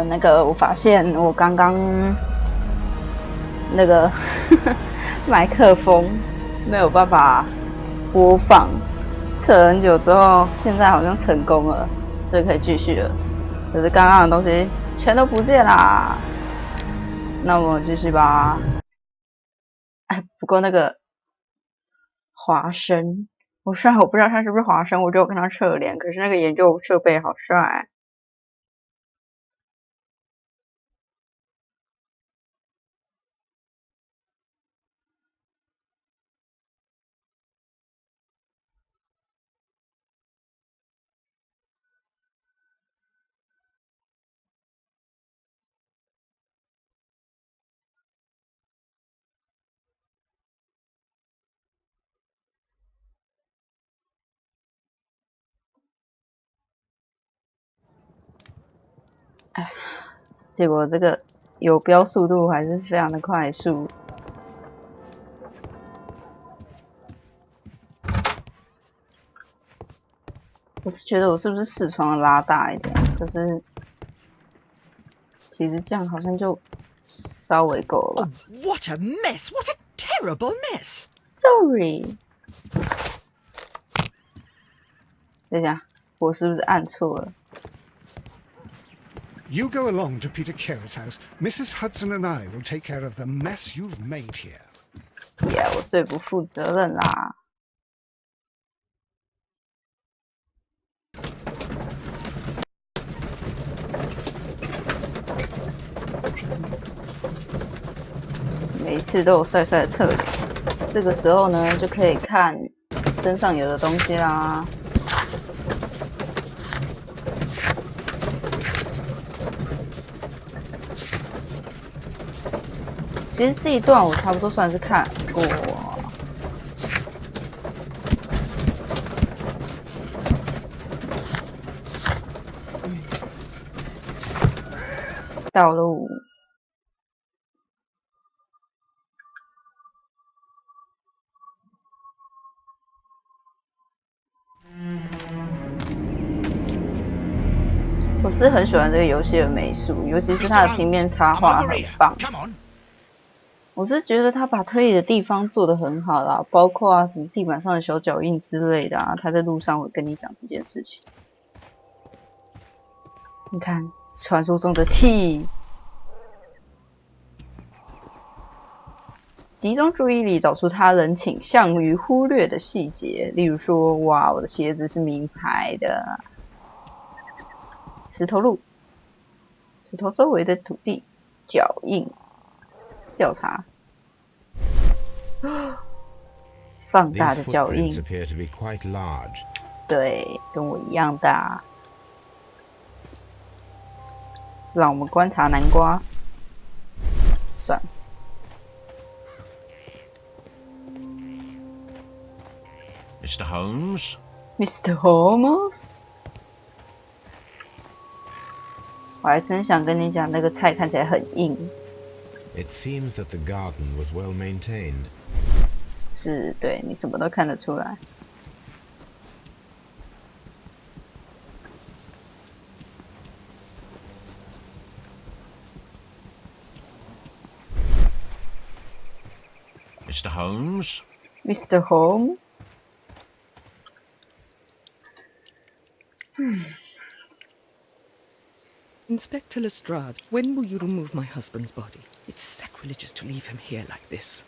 那个我发现我刚刚那个麦克风没有办法播放，测很久之后，现在好像成功了，所以可以继续了。可是刚刚的东西全都不见啦，那我们继续吧。哎，不过那个华生，虽然我不知道他是不是华生，我就有跟他侧脸，可是那个研究设备好帅。哎，结果这个游标速度还是非常的快速。我是觉得我是不是视窗拉大一点？可是其实这样好像就稍微够了吧。Oh, what a mess! What a terrible mess! Sorry。等一下，我是不是按错了？ You go along to Peter Carey's house. Mrs. Hudson and I will take care of the mess you've made here. Yeah， 我最不负责任啦。每一次都有帅帅的侧脸，这个时候呢就可以看身上有的东西啦。其实这一段我差不多算是看过。道路。我是很喜欢这个游戏的美术，尤其是它的平面插画很棒。我是觉得他把推理的地方做得很好啦，包括啊什么地板上的小脚印之类的啊，他在路上会跟你讲这件事情。你看，传说中的 T， 集中注意力找出他人倾向于忽略的细节，例如说，哇，我的鞋子是名牌的。石头路，石头周围的土地脚印。调查，放大的脚印，对，跟我一样大。让我们观察南瓜，算了。Mr. Holmes. Mr. Holmes， 我还真想跟你讲，那个菜看起来很硬。It seems that the garden was well maintained. 是，对，你什么都看得出来。Mr. Holmes? Mr. Holmes? Inspector Lestrade, when will you remove my husband's body? It's sacrilegious to leave him here like this.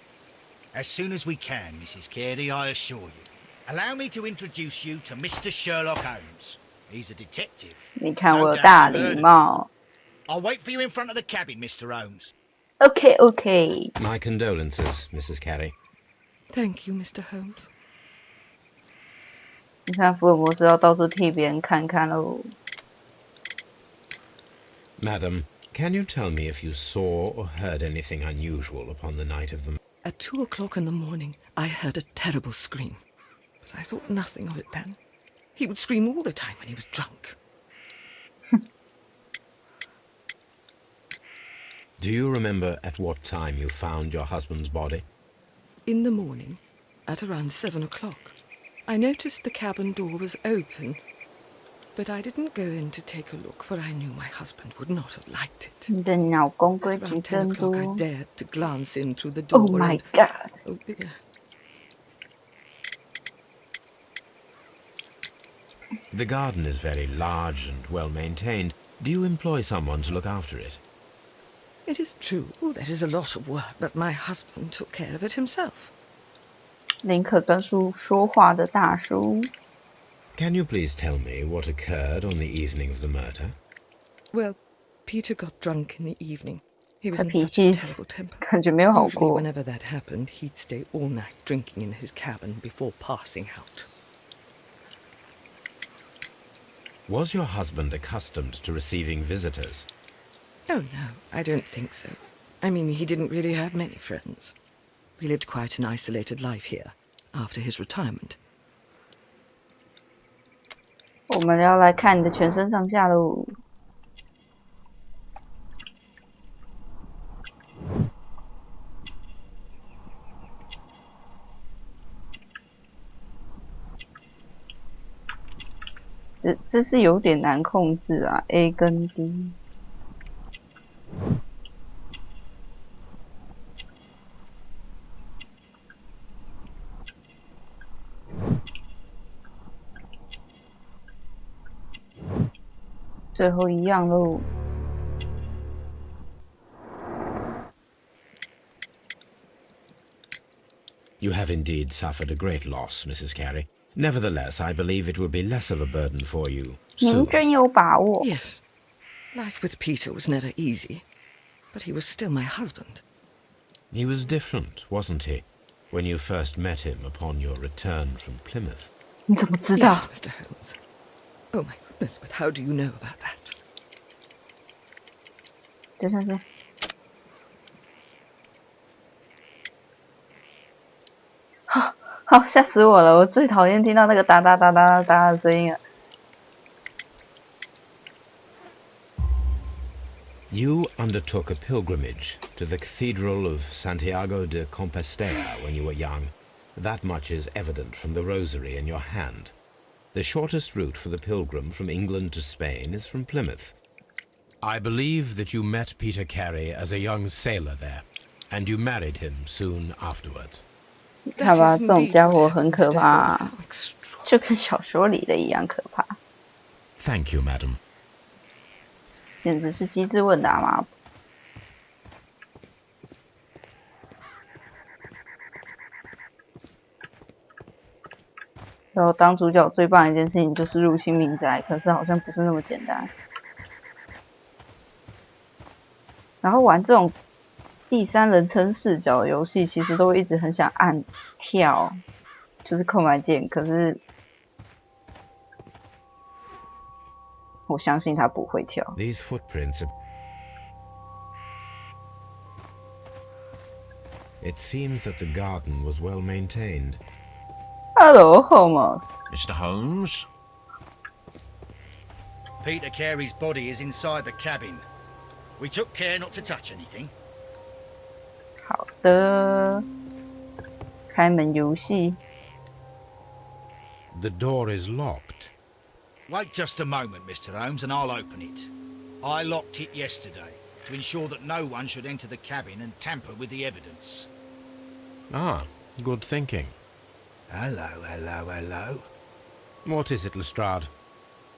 As soon as we can, Mrs. Carey, I assure you. Allow me to introduce you to Mr. Sherlock Holmes. He's a detective. 你看我有大礼貌。I'll wait for you in front of the cabin, Mr. Holmes. Okay, okay. My condolences, Mrs. Carey. Thank you, Mr. Holmes. 你看福尔摩斯要到处替别人看看喽。Madam, can you tell me if you saw or heard anything unusual upon the night of the... At 2 o'clock in the morning, I heard a terrible scream. But I thought nothing of it then. He would scream all the time when he was drunk. Do you remember at what time you found your husband's body? In the morning, at around 7 o'clock, I noticed the cabin door was open. but I didn't go in to take a look, for I knew my husband would not have liked it. 你的老公 At 规矩 around 10真 o'clock, I 多。dared to glance in through the Oh door my and... god! Oh dear. The garden is very large and well maintained. Do you employ someone to look after it? It is true, there is a lot of work, but my husband took care of it himself. 宁可跟树说话的大叔。Can you please tell me what occurred on the evening of the murder? Well, Peter got drunk in the evening. He was 他 in 脾 such 气 a terrible temper. 感觉没有好 Usually, 过。 whenever that happened, he'd stay all night drinking in his cabin before passing out. Was your husband accustomed to receiving visitors? Oh, no, I don't think so. I mean, he didn't really have many friends. We lived quite an isolated life here, after his retirement. 我们要来看你的全身上下喽。这是有点难控制啊 ，A 跟 D。最后一样喽。You have indeed suffered a great loss, Mrs. Carey. Nevertheless, I believe it will be less of a burden for you 您 soon. 真有把握。 Yes, life with Peter was never easy, but he was still my husband. He was different, wasn't he, when you first met him upon your return from Plymouth? 你怎么知道？ Yes, Mr. Holmes. Oh my goodness, but how do you know about that? 就像是。好，吓死我了！我最讨厌听到那个哒哒哒哒哒的声音了。You undertook a pilgrimage to the Cathedral of Santiago de Compostela when you were young. That much is evident from the rosary in your hand. The shortest route for the pilgrim from England to Spain is from Plymouth. I believe that you met Peter Carey as a young sailor there, and you married him soon afterwards. 看吧，这种家伙很可怕，就跟小说里的一样可怕。Thank you, madam. 简直是机智问答嘛！然后当主角最棒的一件事情就是入侵民宅，可是好像不是那么简单。然后玩这种第三人称视角的游戏，其实都会一直很想按跳，就是空白键，可是我相信他不会跳。 These footprints are... It seems that the garden was well maintained. Hello, Holmes. Mr. Holmes? Peter Carey's body is inside the cabin. We took care not to touch anything. 好的，开门游戏。 The door is locked. Wait just a moment, Mr. Holmes, and I'll open it. I locked it yesterday to ensure that no one should enter the cabin and tamper with the evidence. Ah, good thinking. Hello, hello, hello. What is it, Lestrade?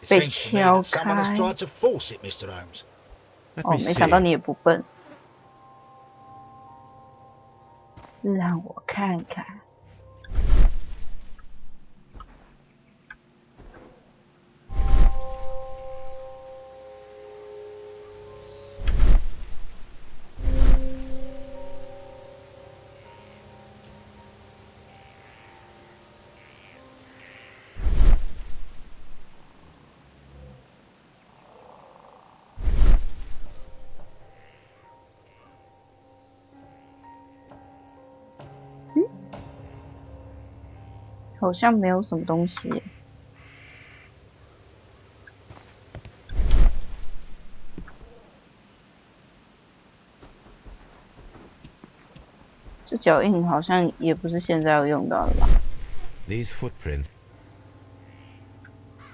It 被 seems to me 敲 that someone has 开。 tried to force it, Mr. Holmes. Let 哦， me 没想到 see. 你也不笨。让我看看。好像没有什么东西耶。这脚印好像也不是现在要用到的吧？ These footprints.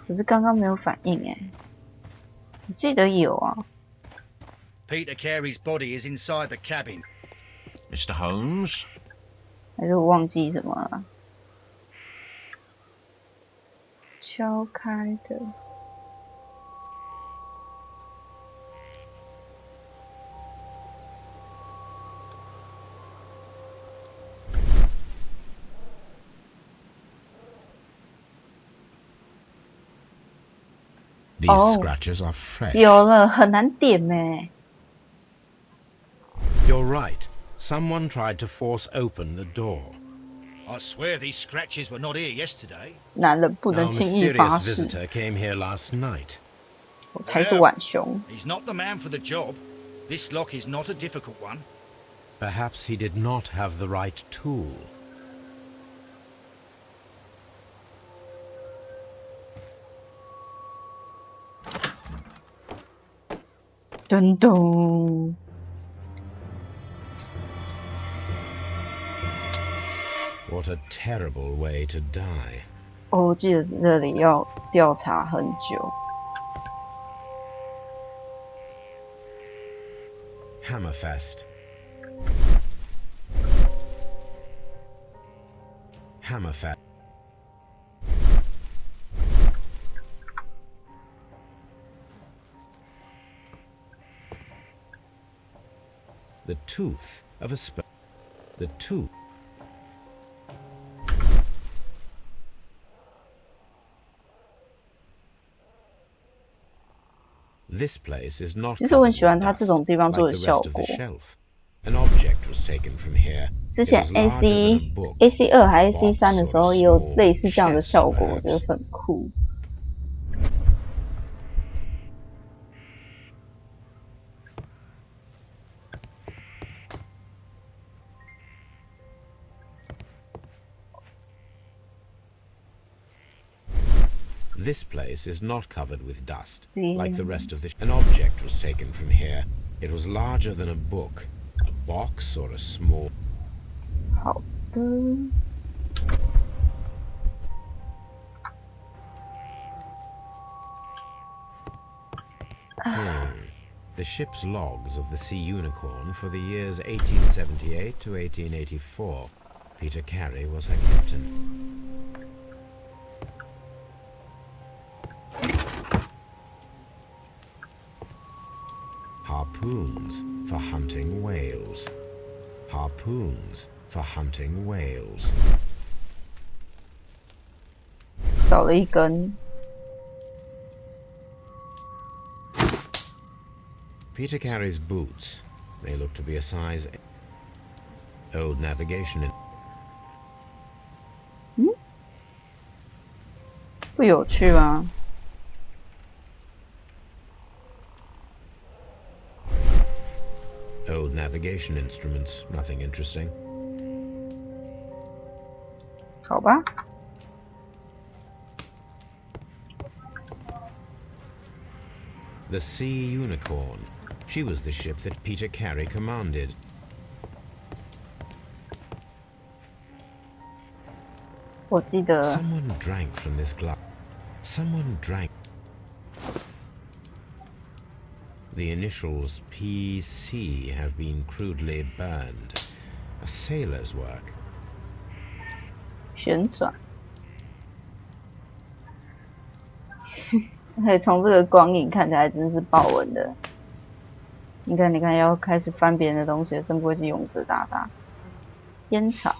可是刚刚没有反应哎，我记得有啊。Peter Carey's body is inside the cabin. Mr. Holmes? 还是我忘记什么了？敲开的。These scratches are fresh. 有了，很难点哎。You're right. Someone tried to force open the door. I swear these scratches were not here yesterday. 男人不 Our 能轻易发 mysterious 誓。 visitor came here last night. 我才是浣熊。 He's not the man for the job. This lock is not a difficult one. Perhaps he did not have the right tool. 噔噔。What a terrible way to die. 哦，我记得这里要调查很久。Hammerfest. Hammerfest. The tooth of a the tooth. This place is not. 其实我很喜欢它这种地方做的 like the 效 rest of 果 the。shelf. An object was taken from here. 之前 It was larger than a book, AC2还是 AC3 的时候， box or 也有 small 类似这样的 chest, 效果，我觉得 perhaps. 很酷。This place is not covered with dust, Yeah. like the rest of the. An object was taken from here. It was larger than a book, a box or a small. 好的。The ship's logs of the Sea Unicorn for the years 1878 to 1884. Peter Carey was her captain. Harpoons for hunting whales. Harpoons for hunting whales. 少了一根。 Peter Carey's boots. They look to be a size. Old navigation in. 不有趣吗？ Old navigation instruments. Nothing interesting. 好吧。 The Sea Unicorn. She was the ship that Peter Carey commanded. Someone drank from this glass. Someone drank. The initials PC have been crudely burned. A sailor's work. 旋转。而且从这个光影看起来真是豹纹的。你看，你看，要开始翻别人的东西了，真不会是勇者大大。烟草。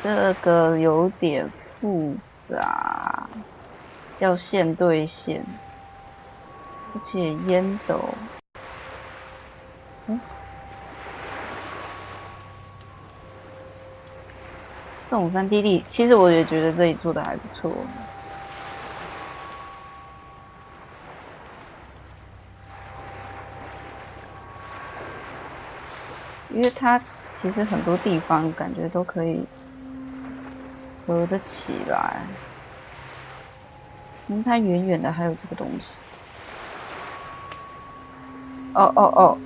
这个有点复杂，要线对线，而且烟斗。这种3D 力，其实我也觉得这里做的还不错。因为它其实很多地方感觉都可以合得起来。因为它远远的还有这个东西。哦，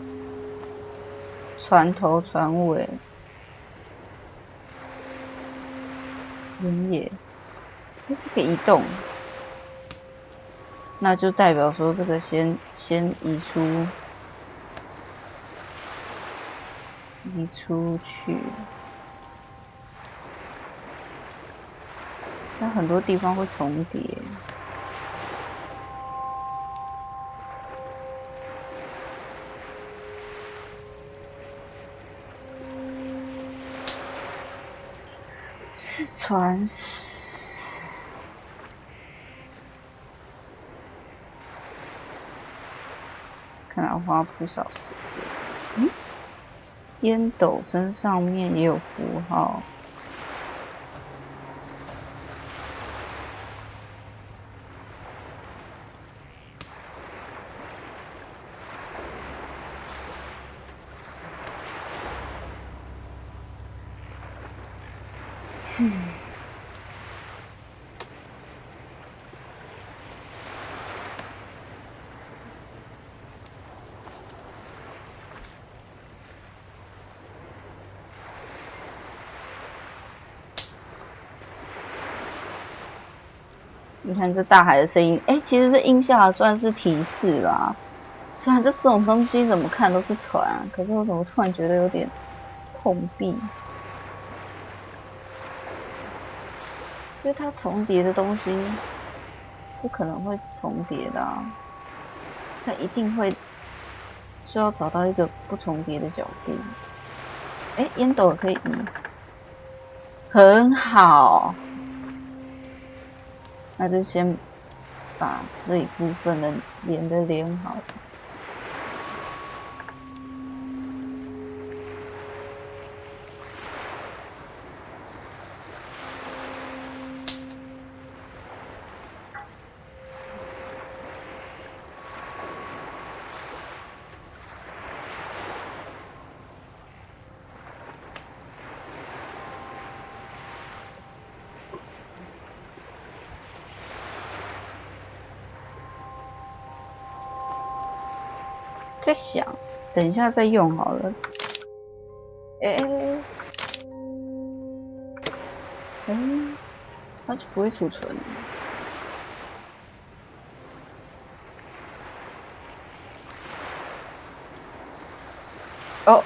船头船尾。原野，这个移动，那就代表说这个先移出去。那很多地方会重叠。是船，看来花不少时间。烟斗身上面也有符号。你看这大海的声音，其实这音效算是提示吧。虽然这种东西怎么看都是船啊，可是我怎么突然觉得有点碰壁？因为它重叠的东西不可能会是重叠的啊，它一定会需要找到一个不重叠的角度。烟斗可以移，很好。那就先把这一部分的连好。在想，等一下再用好了。它是不会储存的。哦，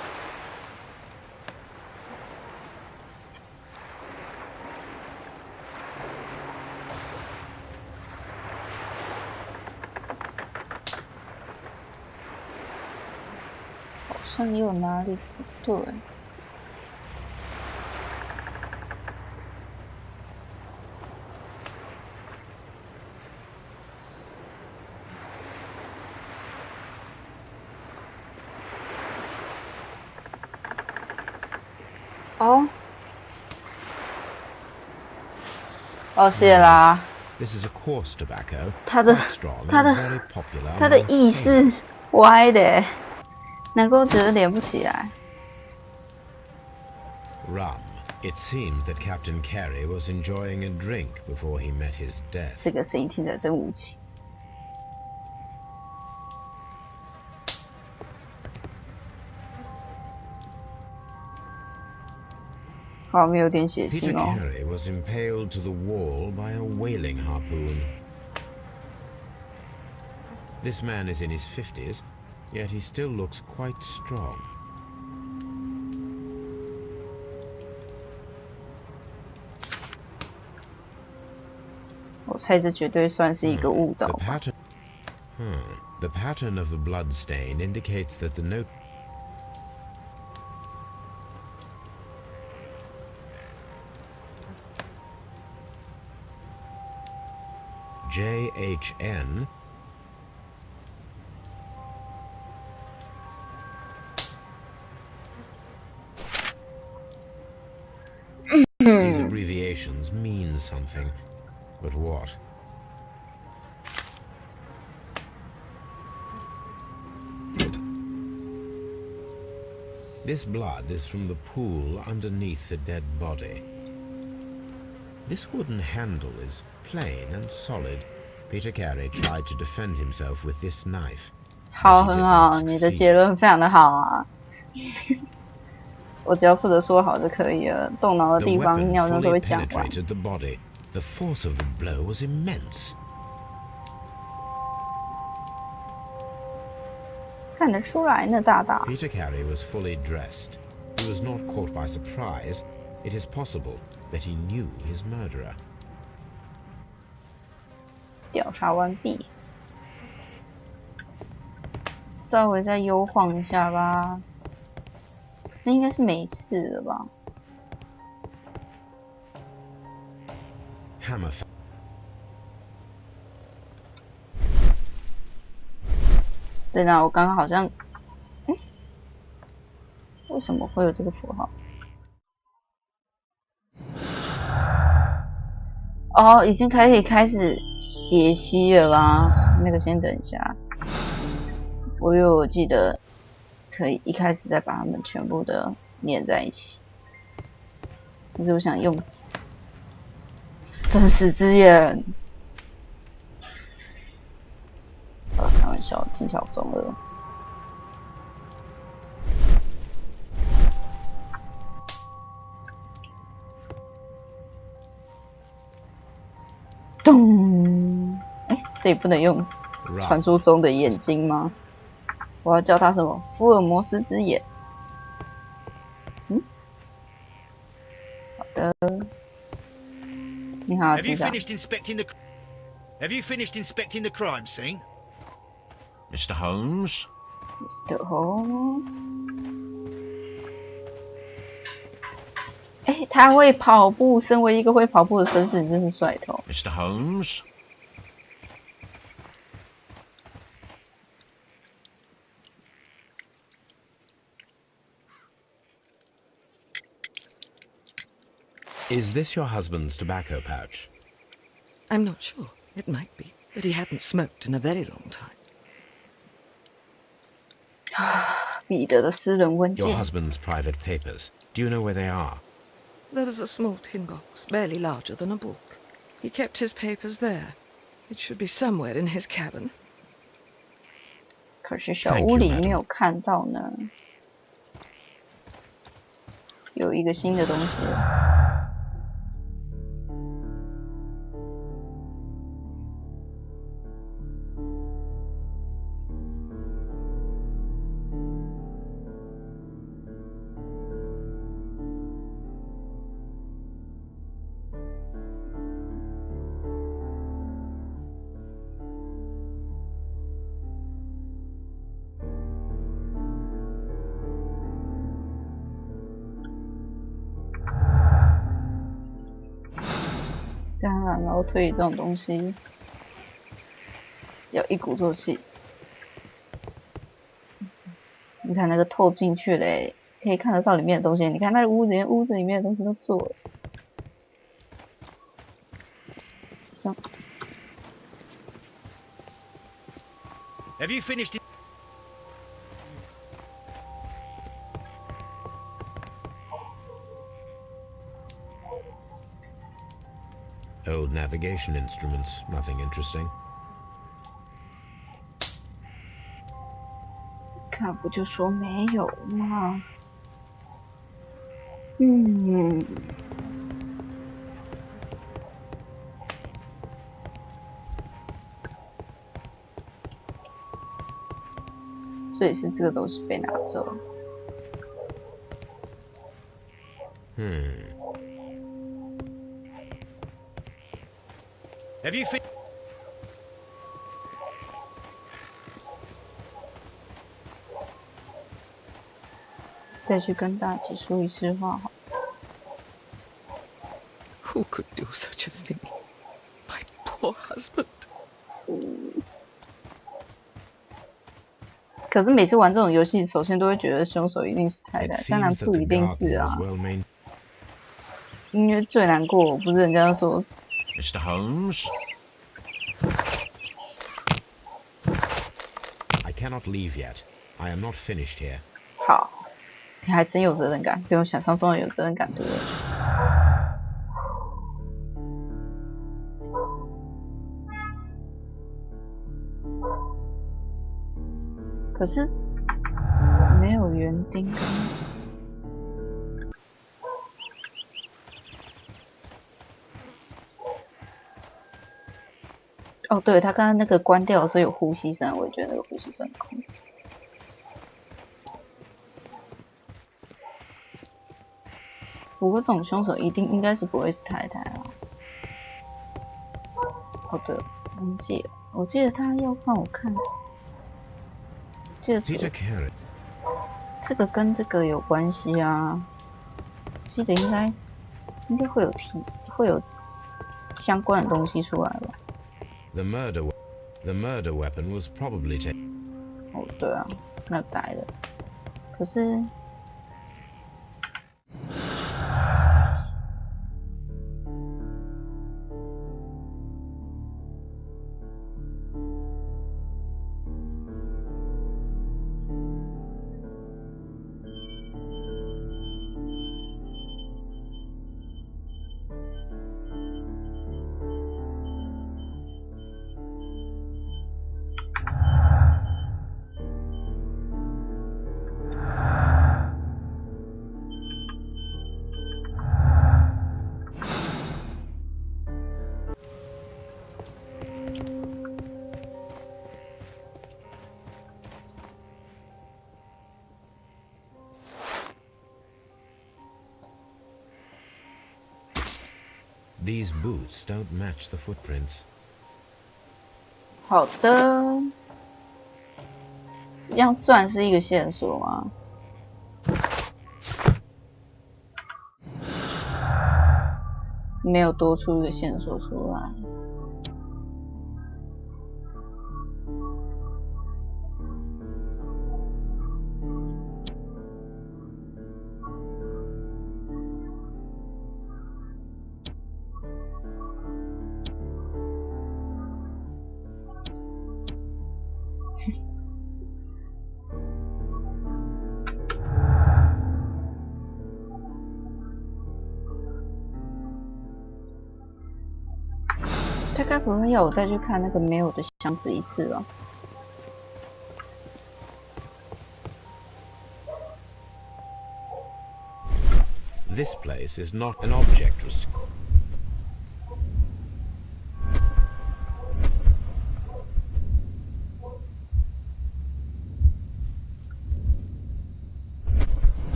好像也有哪里不对。谢啦。This is a coarse tobacco, 它的 quite strong and very popular 它的 among 意 sailors. 是歪的，难怪我觉得连不起来。Rum. It seemed that Captain Carey was enjoying a drink before he met his death. 这个声音听起来真无情。画面有点血 Peter 腥哦。 Carey was impaled to the wall by a whaling harpoon. This man is in his 50s, yet he still looks quite strong. 我猜这绝对算是一个误导 The pattern of the blood stain indicates that the note JHN These abbreviations mean something, but what? This blood is from the pool underneath the dead body. This wooden handle is plain and solid. Peter Carey tried to defend himself with this knife. 好，很好，你的结论非常的好啊。我只要负责说好就可以了，动脑的地方尿尿都会讲完。 The The force of the blow was immense. 看得出来呢，大大。 Peter Carey was fully dressed. He was not caught by surprise. It is possible that he knew his murderer. 调查完毕，稍微再悠晃一下吧。可是应该是没事了吧？ Hammer. 对呢，我刚刚好像，为什么会有这个符号？哦，已经可以开始解析了吧？那个先等一下，我记得可以一开始再把它们全部的粘在一起。可是我想用真实之眼。开玩笑，听起来好中二。咚！哎，这里不能用传说中的眼睛吗？我要叫它什么？福尔摩斯之眼。嗯，好的。你好， Have you 机长。 finished inspecting the crime scene? Mr. Holmes? Mr. Holmes， 哎，他会跑步，身为一个会跑步的绅士，你真是帅头。 Mr. Holmes? Is this your husband's tobacco pouch? I'm not sure. It might be, but he hadn't smoked in a very long time. 彼得的私人文 Your 件。 husband's private papers. Do you know where they are? There was a small tin box, barely larger than a book. He kept his papers there. It should be somewhere in his cabin. 可是小屋里没有看到呢。有一个新的东西了。当然，然后推理这种东西要一鼓作气。你看那个透进去嘞，可以看得到里面的东西。你看那个屋子里面的东西都做了。这样 Have you finished? Old navigation instruments. Nothing interesting. 看不就说没有吗？嗯。所以是这个东西被拿走。Have you finished? 再去跟大姐说一次话好。 Who could do such a thing? My poor husband. 可是每次玩这种游戏，首先都会觉得凶手一定是太太，当然不一定是啊。因为最难过，不是人家说 Mr. Holmes? I cannot leave yet. I am not finished here. 好，你还真有责任感，比我想象中的有责任感多了。可是没有园丁跟。哦，对，他刚刚那个关掉的时候有呼吸声，我也觉得那个呼吸声很酷。不过这种凶手应该是不会是太太啦。哦对，忘记了，我记得他要让我看，记得 Peter Carey. 这个跟这个有关系啊，记得应该会有相关的东西出来吧。The murder weapon was probably taken. 哦，对啊，那改的，可是。These boots don't match the footprints. 好的，这样算是一个线索吗？没有多出一个线索出来。他该不会要我再去看那个没有的箱子一次吧？ This place is not an object restriction.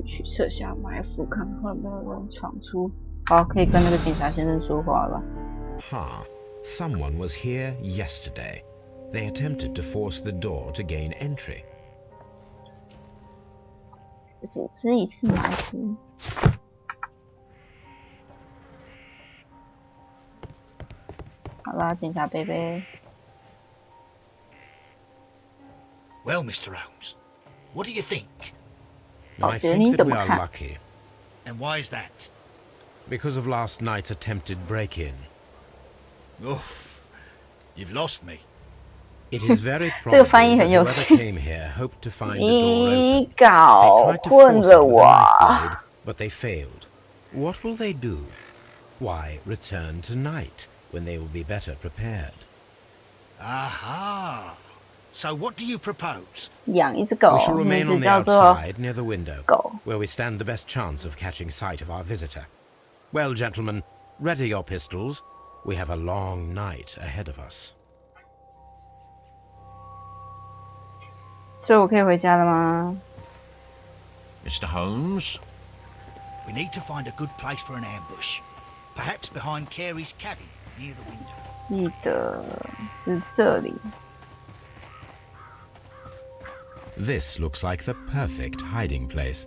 去设下埋伏，看会不会有人闯出。好，可以跟那个警察先生说话了。Ha! Someone was here yesterday. They attempted to force the door to gain entry. 组织一次埋伏。好啦，警察贝贝。Well, Mr. Holmes, what do you think? I think that we are lucky. And why is that? Because of last night's attempted break-in. Oh, you've lost me. It is very probable that whoever came here hoped to find the door open. They tried to force it with a knife blade, but they failed. What will they do? Why, return tonight, when they will be better prepared. Aha! So what do you propose? 养一只狗， We shall remain 名 on 字 the 叫做 outside near the window, 狗。 where we stand the best chance of catching sight of our visitor. Well, gentlemen, ready your pistols. We have a long night ahead of us. 所以我可以回家了吗？ Mr. Holmes? We need to find a good place for an ambush. Perhaps behind Carey's cabin, near the window. 记得是这里。 This looks like the perfect hiding place.